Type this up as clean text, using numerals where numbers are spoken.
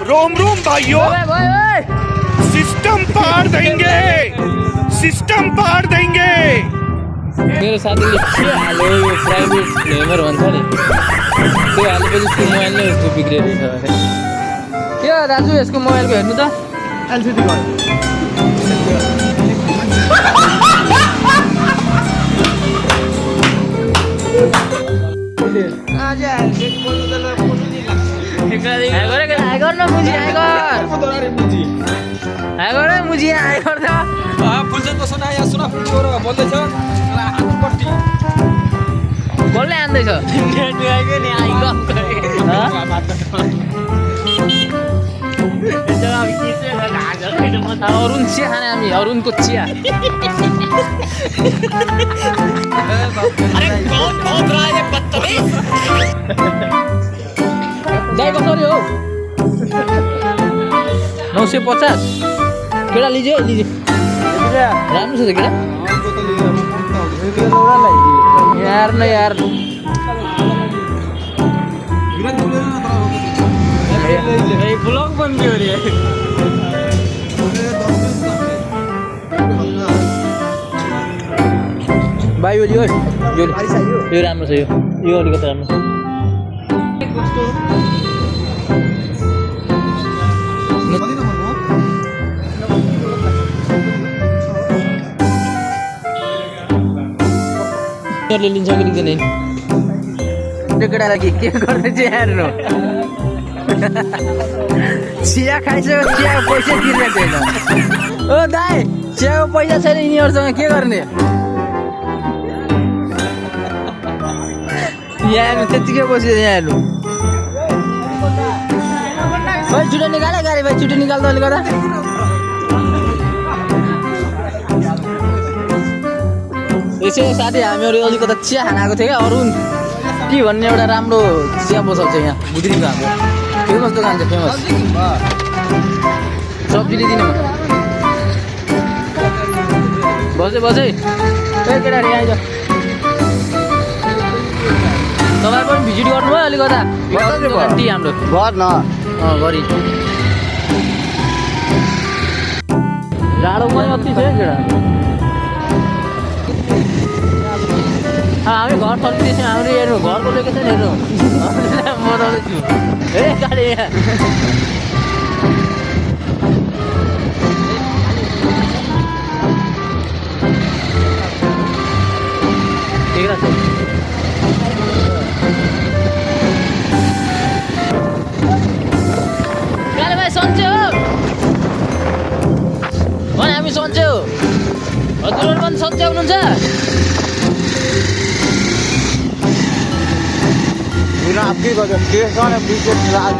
Rome Rome भाइयों, system पार देंगे, सिस्टम पार देंगे। मेरो साथीले के हाल्यो यो प्राइभेट फ्लेभर भन्छ नि त्यो हालेपछि उसको मोबाइल नै उसको बिग्रेको छ के हो दाजु यसको मोबाइलको हेर्नु त एलसिडी भयो आज एलसिडी बोल्नु त फोन नि लाग्छ आइगर न मुजी आइगर मुजी आइगर त फुलचन्दको सुनाया सुना फुल्यो र बोल्दैछ हातपट्टि बोल्दै आउँदैछ अरुण चिया खाने हामी अरुणको चिया दाइ कसरी हो 950 केटा लिजे लिजे राम्रो छ त केटा यार न यार ब्लॉग बन गयो रे भाइ यो राम्रो छ यो अलिकति राम्रो लिन्छ कि लिँदैन त्यो केटालाई के गर्दै चाहिँ हेर्नु चिया खाइसक्यो चियाको पैसा तिर्ने छैन ओ दाइ चियाको पैसा छैन यिनीहरूसँग के गर्ने यहाँ हेर्नु त्यत्तिकै बस्यो यहाँ हेर्नु भाइ छिटो निकाल गाडी भाइ छिटो निकाल्दा अलिक गर्दा यसो साथी हामीहरू अलिकता चिया खान आएको थियो क्या अरुण के भन्ने एउटा राम्रो चिया पसल छ यहाँ गुद्रीको हाम्रो फेमस दोकान छ फेमस सब्जीले दिनु बसै बसै केटाहरू आइज तपाईँ पनि भिजिट गर्नुभयो अलिकता टी हाम्रो घर न गरी जाडो पनि अति छ केटा हामी घर फर्किँदैछौँ हाम्रो हेर्नु घरको लोकेसन हेर्नु बनाउँदैछु हे गाडी गाडी भाइ सन्चै हो भने हामी सन्चै हो हजुरहरू पनि सन्चै हुनुहुन्छ आपकी वजह से राज